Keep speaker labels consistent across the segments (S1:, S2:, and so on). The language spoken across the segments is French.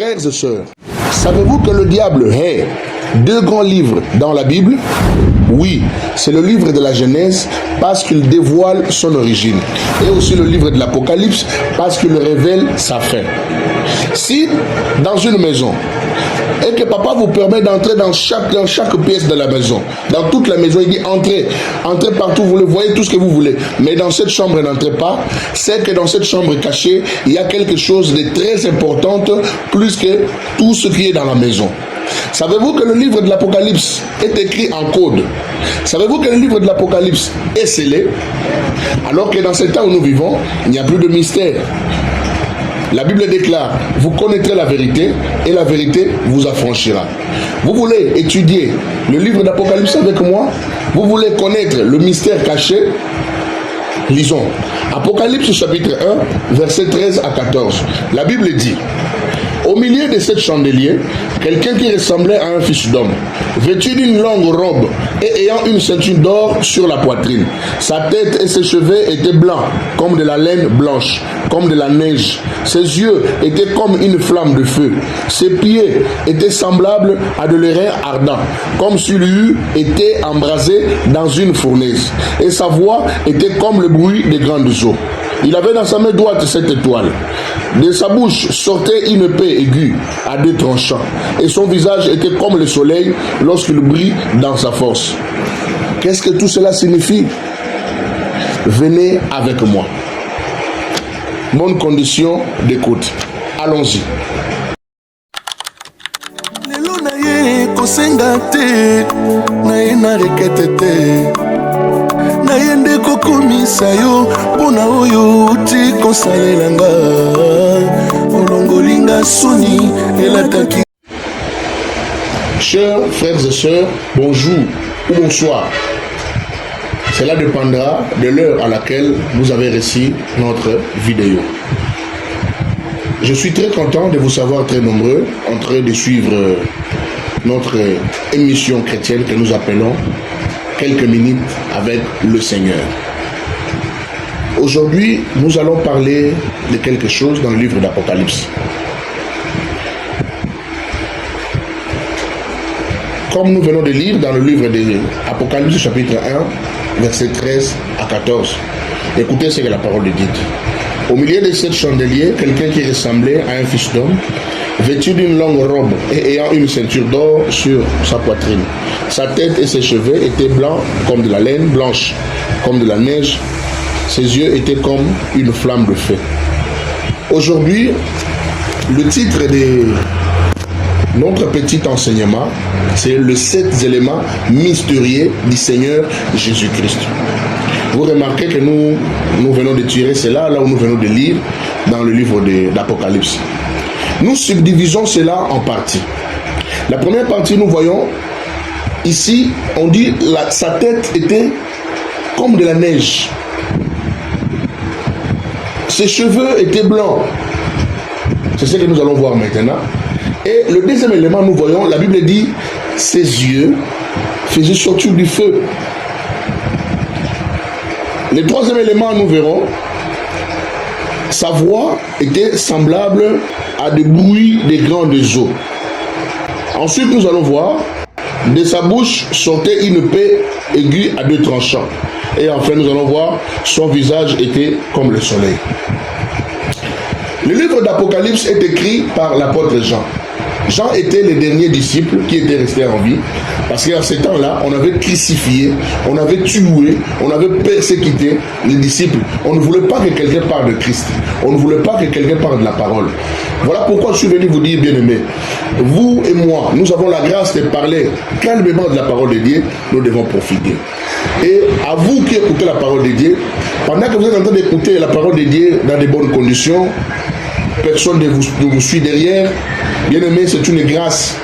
S1: Frères et sœurs, savez-vous que le diable hait deux grands livres dans la Bible? Oui, c'est le livre de la Genèse parce qu'il dévoile son origine. Et aussi le livre de l'Apocalypse parce qu'il révèle sa fin. Si dans une maison, et que papa vous permet d'entrer dans chaque pièce de la maison, dans toute la maison, il dit entrez, entrez partout, vous le voyez tout ce que vous voulez. Mais dans cette chambre, n'entrez pas. C'est que dans cette chambre cachée, il y a quelque chose de très important, plus que tout ce qui est dans la maison. Savez-vous que le livre de l'Apocalypse est écrit en code? Savez-vous que le livre de l'Apocalypse est scellé? Alors que dans ce temps où nous vivons, il n'y a plus de mystère. La Bible déclare, vous connaîtrez la vérité et la vérité vous affranchira. Vous voulez étudier le livre d'Apocalypse avec moi? Vous voulez connaître le mystère caché? Lisons. Apocalypse chapitre 1, versets 13 à 14. La Bible dit, au milieu de sept chandeliers, quelqu'un qui ressemblait à un fils d'homme, vêtu d'une longue robe et ayant une ceinture d'or sur la poitrine. Sa tête et ses cheveux étaient blancs, comme de la laine blanche, comme de la neige. Ses yeux étaient comme une flamme de feu. Ses pieds étaient semblables à de l'airain ardent, comme s'il eût été embrasé dans une fournaise. Et sa voix était comme le bruit des grandes eaux. Il avait dans sa main droite cette étoile. De sa bouche sortait une épée aiguë à deux tranchants, et son visage était comme le soleil lorsqu'il brille dans sa force. Qu'est-ce que tout cela signifie? Venez avec moi. Bonne condition d'écoute. Allons-y.
S2: Nayende kokomisa yo pona oyo uti kosalelanga olongolinga soni elataki.
S1: Chers frères et sœurs, bonjour ou bonsoir. Cela dépendra de l'heure à laquelle vous avez reçu notre vidéo. Je suis très content de vous savoir très nombreux en train de suivre notre émission chrétienne que nous appelons quelques minutes avec le Seigneur. Aujourd'hui, nous allons parler de quelque chose dans le livre d'Apocalypse. Comme nous venons de lire dans le livre d'Apocalypse chapitre 1, versets 13 à 14. Écoutez ce que la parole dit. Au milieu de sept chandeliers, quelqu'un qui ressemblait à un fils d'homme, vêtu d'une longue robe et ayant une ceinture d'or sur sa poitrine. Sa tête et ses cheveux étaient blancs comme de la laine blanche, comme de la neige. Ses yeux étaient comme une flamme de feu. Aujourd'hui, le titre de notre petit enseignement, c'est les 7 éléments mystérieux du Seigneur Jésus-Christ. Vous remarquez que nous venons de tirer cela, là où nous venons de lire dans le livre d'Apocalypse. Nous subdivisons cela en parties. La première partie, nous voyons, ici, on dit sa tête était comme de la neige. Ses cheveux étaient blancs. C'est ce que nous allons voir maintenant. Et le deuxième élément, nous voyons, la Bible dit, ses yeux faisaient sortir du feu. Le troisième élément, nous verrons, sa voix était semblable à des bruits des grandes eaux. Ensuite, nous allons voir, de sa bouche sortait une épée aiguë à deux tranchants. Et enfin, nous allons voir, son visage était comme le soleil. Le livre d'Apocalypse est écrit par l'apôtre Jean. Jean était le dernier disciple qui était resté en vie, parce qu'à ce temps-là, on avait crucifié, on avait tué, on avait persécuté les disciples. On ne voulait pas que quelqu'un parle de Christ. On ne voulait pas que quelqu'un parle de la parole. Voilà pourquoi je suis venu vous dire, bien-aimés, vous et moi, nous avons la grâce de parler calmement de la parole de Dieu, nous devons profiter. Et à vous qui écoutez la parole de Dieu, pendant que vous êtes en train d'écouter la parole de Dieu dans de bonnes conditions, personne ne vous suit derrière. Bien aimé, c'est une grâce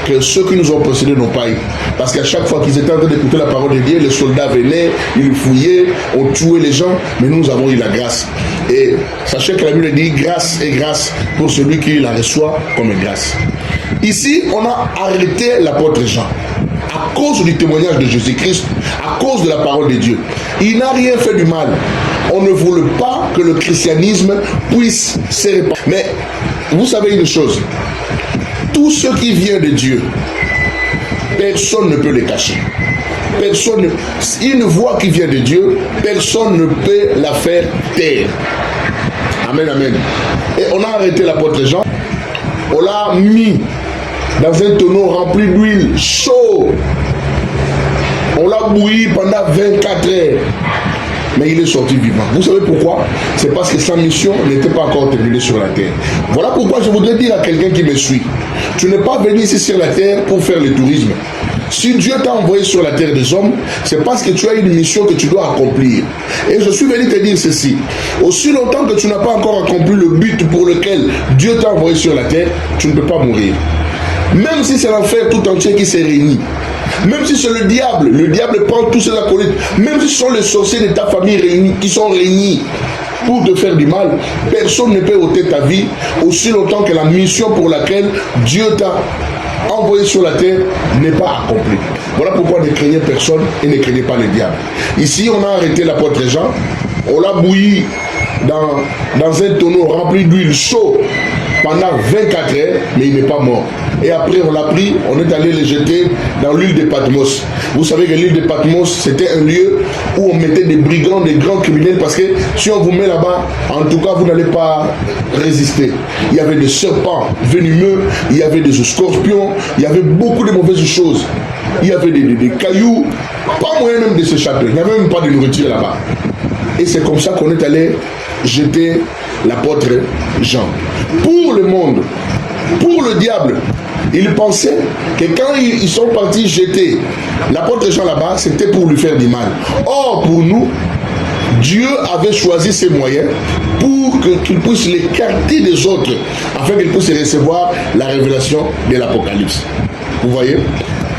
S1: que ceux qui nous ont précédés n'ont pas eu. Parce qu'à chaque fois qu'ils étaient en train d'écouter la parole de Dieu, les soldats venaient, ils fouillaient, on tuait les gens, mais nous avons eu la grâce. Et sachez que la Bible dit grâce et grâce pour celui qui la reçoit comme grâce. Ici, on a arrêté l'apôtre Jean à cause du témoignage de Jésus-Christ, à cause de la parole de Dieu. Il n'a rien fait du mal. On ne voulait pas que le christianisme puisse se répandre. Mais vous savez une chose, tout ce qui vient de Dieu, personne ne peut le cacher. Personne, une voix qui vient de Dieu, personne ne peut la faire taire. Amen, amen. Et on a arrêté l'apôtre Jean, on l'a mis dans un tonneau rempli d'huile chaud. On l'a bouilli pendant 24 heures. Mais il est sorti vivant. Vous savez pourquoi? C'est parce que sa mission n'était pas encore terminée sur la terre. Voilà pourquoi je voudrais dire à quelqu'un qui me suit, tu n'es pas venu ici sur la terre pour faire le tourisme. Si Dieu t'a envoyé sur la terre des hommes, c'est parce que tu as une mission que tu dois accomplir. Et je suis venu te dire ceci. Aussi longtemps que tu n'as pas encore accompli le but pour lequel Dieu t'a envoyé sur la terre, tu ne peux pas mourir. Même si c'est l'enfer tout entier qui s'est réuni, même si c'est le diable prend tous ses acolytes, même si ce sont les sorciers de ta famille réunis, qui sont réunis pour te faire du mal, personne ne peut ôter ta vie aussi longtemps que la mission pour laquelle Dieu t'a envoyé sur la terre n'est pas accomplie. Voilà pourquoi ne craignez personne et ne craignez pas le diable. Ici, on a arrêté l'apôtre Jean, on l'a bouilli dans un tonneau rempli d'huile chaude pendant 24 heures, mais il n'est pas mort. Et après, on l'a pris, on est allé le jeter dans l'île de Patmos. Vous savez que l'île de Patmos, c'était un lieu où on mettait des brigands, des grands criminels, parce que si on vous met là-bas, en tout cas, vous n'allez pas résister. Il y avait des serpents venimeux, il y avait des scorpions, il y avait beaucoup de mauvaises choses. Il y avait des cailloux, pas moyen même de s'échapper. Il n'y avait même pas de nourriture là-bas. Et c'est comme ça qu'on est allé jeter l'apôtre Jean. Pour le monde, pour le diable, il pensait que quand ils sont partis jeter l'apôtre Jean là-bas, c'était pour lui faire du mal. Or, pour nous, Dieu avait choisi ces moyens pour qu'il puisse l'écarter des autres, afin qu'il puisse recevoir la révélation de l'Apocalypse. Vous voyez?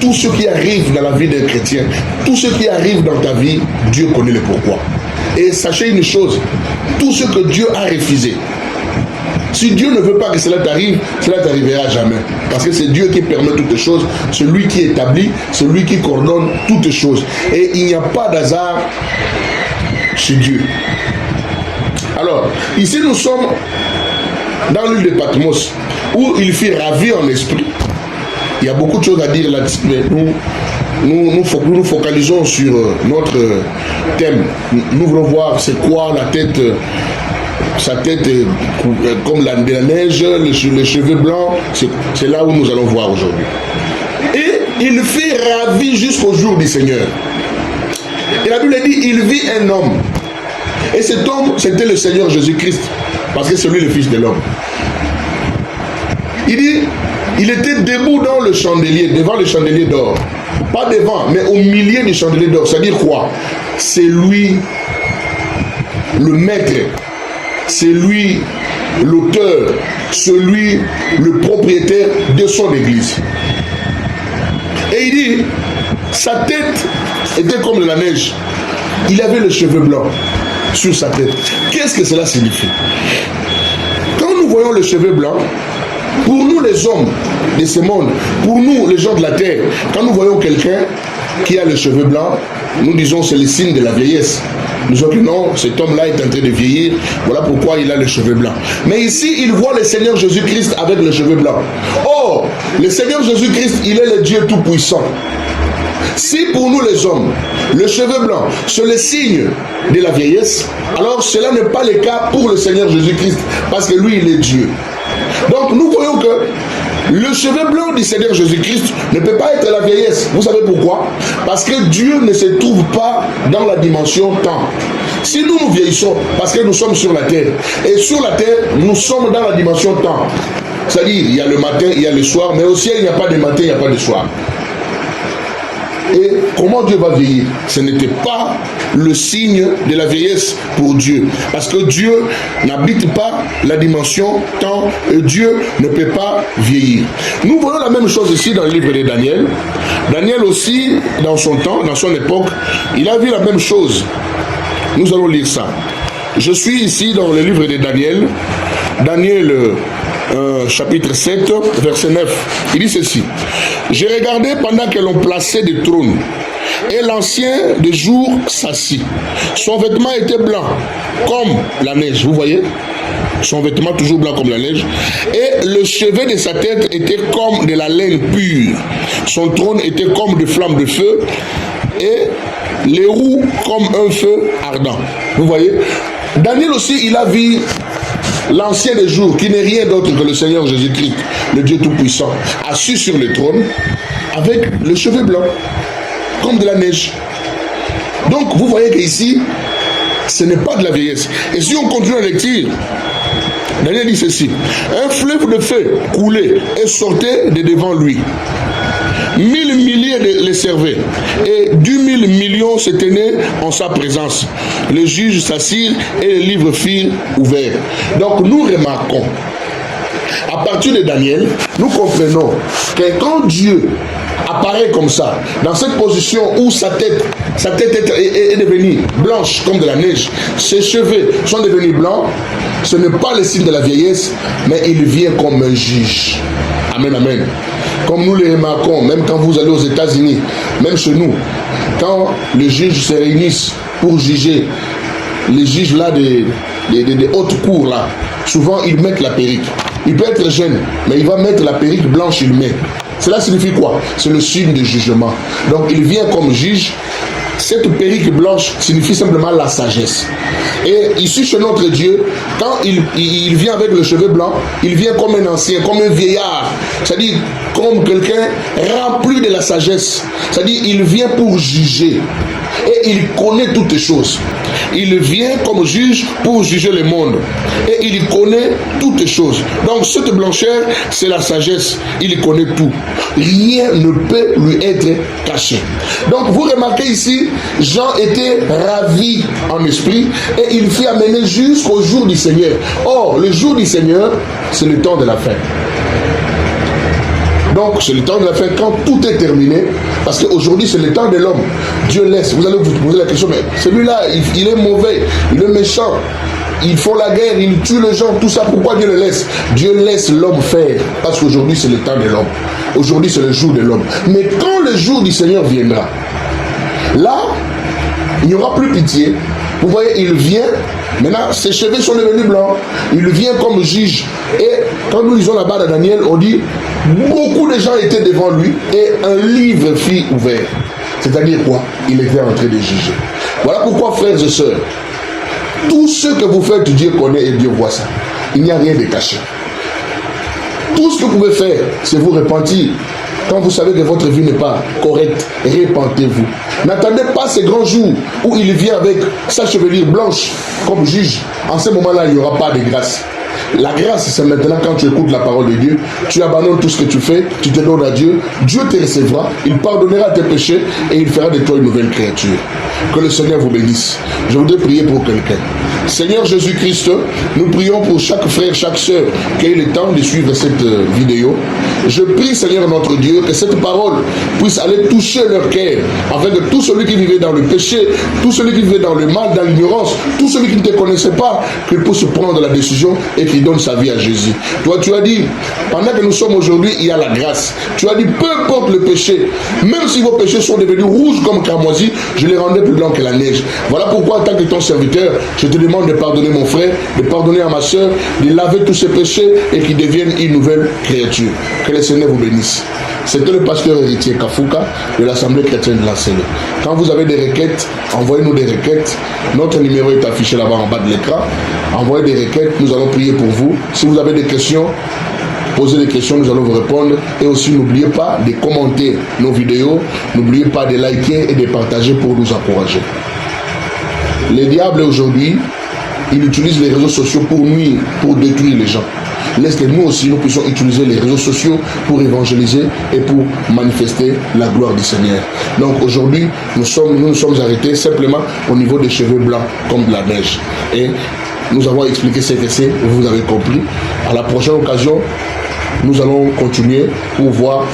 S1: Tout ce qui arrive dans la vie d'un chrétien, tout ce qui arrive dans ta vie, Dieu connaît le pourquoi. Et sachez une chose, tout ce que Dieu a refusé, si Dieu ne veut pas que cela t'arrive, cela t'arrivera jamais. Parce que c'est Dieu qui permet toutes choses, celui qui établit, celui qui coordonne toutes choses. Et il n'y a pas d'hasard chez Dieu. Alors, ici nous sommes dans l'île de Patmos, où il fit ravir en esprit. Il y a beaucoup de choses à dire là-dessus, mais nous focalisons sur notre thème. Nous voulons voir c'est quoi la tête, sa tête comme de la neige, les cheveux blancs. C'est là où nous allons voir aujourd'hui. Et il fit ravir jusqu'au jour du Seigneur. Et la Bible dit, il vit un homme. Et cet homme, c'était le Seigneur Jésus-Christ, parce que c'est lui le Fils de l'homme. Il dit, il était debout dans le chandelier, devant le chandelier d'or. Pas devant, mais au milieu du chandelier d'or. C'est-à-dire quoi? C'est lui le maître, c'est lui l'auteur, celui le propriétaire de son église. Et il dit, sa tête était comme de la neige. Il avait les cheveux blancs sur sa tête. Qu'est-ce que cela signifie? Quand nous voyons les cheveux blancs, pour nous les hommes de ce monde, pour nous les gens de la terre, quand nous voyons quelqu'un qui a les cheveux blancs, nous disons c'est le signe de la vieillesse. Nous disons que non, cet homme-là est en train de vieillir, voilà pourquoi il a les cheveux blancs. Mais ici, il voit le Seigneur Jésus-Christ avec les cheveux blancs. Or, le Seigneur Jésus-Christ, il est le Dieu tout-puissant. Si pour nous les hommes, le cheveu blanc, c'est le signe de la vieillesse, alors cela n'est pas le cas pour le Seigneur Jésus-Christ, parce que lui, il est Dieu. Donc nous voyons que le cheveu blanc du Seigneur Jésus-Christ ne peut pas être la vieillesse. Vous savez pourquoi? Parce que Dieu ne se trouve pas dans la dimension temps. Si nous vieillissons, parce que nous sommes sur la terre, et sur la terre, nous sommes dans la dimension temps. C'est-à-dire, il y a le matin, il y a le soir, mais au ciel, il n'y a pas de matin, il n'y a pas de soir. Et comment Dieu va vieillir? Ce n'était pas le signe de la vieillesse pour Dieu. Parce que Dieu n'habite pas la dimension temps et Dieu ne peut pas vieillir. Nous voyons la même chose ici dans le livre de Daniel. Daniel aussi, dans son temps, dans son époque, il a vu la même chose. Nous allons lire ça. Je suis ici dans le livre de Daniel. Daniel chapitre 7, verset 9. Il dit ceci. J'ai regardé pendant que l'on plaçait des trônes, et l'ancien des jours s'assit. Son vêtement était blanc, comme la neige, vous voyez. son vêtement toujours blanc comme la neige, et le chevet de sa tête était comme de la laine pure. Son trône était comme de flammes de feu, et les roues comme un feu ardent. Vous voyez, Daniel aussi, il a vu l'ancien des jours, qui n'est rien d'autre que le Seigneur Jésus-Christ, le Dieu Tout-Puissant, assis sur le trône, avec le cheveu blanc, comme de la neige. Donc, vous voyez qu'ici, ce n'est pas de la vieillesse. Et si on continue la lecture, Daniel dit ceci: un fleuve de feu coulait et sortait de devant lui. 1000 milliers les servaient, et 10 000 millions se tenaient en sa présence. Les juges s'assirent et les livres furent ouverts. Donc nous remarquons, à partir de Daniel, nous comprenons que quand Dieu apparaît comme ça, dans cette position où sa tête est devenue blanche comme de la neige, ses cheveux sont devenus blancs, ce n'est pas le signe de la vieillesse, mais il vient comme un juge. Amen, amen. Comme nous le remarquons, même quand vous allez aux États-Unis, même chez nous, quand les juges se réunissent pour juger, les juges là des hautes cours là, souvent ils mettent la perruque. Il peut être jeune, mais il va mettre la perruque blanche, il met. Cela signifie quoi? C'est le signe du jugement. Donc il vient comme juge. Cette perruque blanche signifie simplement la sagesse. Et ici chez notre Dieu, quand il vient avec le cheveu blanc, il vient comme un ancien, comme un vieillard. C'est-à-dire comme quelqu'un rempli de la sagesse. C'est-à-dire il vient pour juger. Et il connaît toutes les choses. Il vient comme juge pour juger le monde. Et il connaît toutes les choses. Donc cette blancheur, c'est la sagesse. Il connaît tout. Rien ne peut lui être caché. Donc vous remarquez ici, Jean était ravi en esprit et il fut amené jusqu'au jour du Seigneur. Or, le jour du Seigneur, c'est le temps de la fin. Donc, c'est le temps de la fin quand tout est terminé, parce qu'aujourd'hui, c'est le temps de l'homme. Dieu laisse. Vous allez vous poser la question, mais celui-là, il est mauvais, il est méchant, ils font la guerre, ils tuent les gens, tout ça, pourquoi Dieu le laisse? Dieu laisse l'homme faire, parce qu'aujourd'hui, c'est le temps de l'homme. Aujourd'hui, c'est le jour de l'homme. Mais quand le jour du Seigneur viendra, là, il n'y aura plus pitié. Vous voyez, il vient, maintenant ses cheveux sont devenus blancs, il vient comme juge. Et quand nous lisons là-bas dans Daniel, on dit, beaucoup de gens étaient devant lui et un livre fut ouvert. C'est-à-dire quoi? Il était en train de juger. Voilà pourquoi, frères et sœurs, tout ce que vous faites, Dieu connaît et Dieu voit ça. Il n'y a rien de caché. Tout ce que vous pouvez faire, c'est vous repentir. Quand vous savez que votre vie n'est pas correcte, repentez-vous. N'attendez pas ces grands jours où il vient avec sa chevelure blanche comme juge. En ce moment-là, il n'y aura pas de grâce. La grâce, c'est maintenant quand tu écoutes la parole de Dieu, tu abandonnes tout ce que tu fais, tu te donnes à Dieu, Dieu te recevra, il pardonnera tes péchés et il fera de toi une nouvelle créature. Que le Seigneur vous bénisse. Je voudrais prier pour quelqu'un. Seigneur Jésus-Christ, nous prions pour chaque frère, chaque sœur qui a eu le temps de suivre cette vidéo. Je prie, Seigneur notre Dieu, que cette parole puisse aller toucher leur cœur, afin que tout celui qui vivait dans le péché, tout celui qui vivait dans le mal, dans l'ignorance, tout celui qui ne te connaissait pas, qu'il puisse prendre la décision et qu'il donne sa vie à Jésus. Toi, tu as dit, pendant que nous sommes aujourd'hui, il y a la grâce. Tu as dit, peu importe le péché, même si vos péchés sont devenus rouges comme cramoisi, je les rendais plus blancs que la neige. Voilà pourquoi, en tant que ton serviteur, je te demande de pardonner mon frère, de pardonner à ma soeur, de laver tous ses péchés et qu'ils deviennent une nouvelle créature. Que le Seigneur vous bénisse. C'était le pasteur héritier Kafouka de l'Assemblée chrétienne de l'Enseignement. Quand vous avez des requêtes, envoyez-nous des requêtes. Notre numéro est affiché là-bas en bas de l'écran. Envoyez des requêtes, nous allons prier pour vous. Si vous avez des questions, posez des questions, nous allons vous répondre. Et aussi, n'oubliez pas de commenter nos vidéos. N'oubliez pas de liker et de partager pour nous encourager. Les diables aujourd'hui, ils utilisent les réseaux sociaux pour nuire, pour détruire les gens. Laisse que nous aussi, nous puissions utiliser les réseaux sociaux pour évangéliser et pour manifester la gloire du Seigneur. Donc aujourd'hui, nous nous sommes arrêtés simplement au niveau des cheveux blancs comme de la neige. Et nous avons expliqué ce que c'est, vous avez compris. À la prochaine occasion, nous allons continuer pour voir.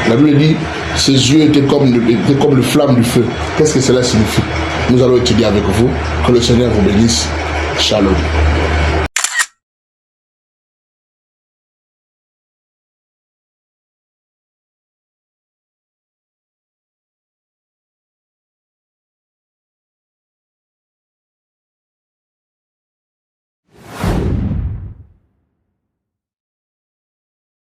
S1: La Bible dit, ses yeux étaient comme le flamme du feu. Qu'est-ce que cela signifie? Nous allons étudier avec vous. Que le Seigneur vous bénisse. Shalom.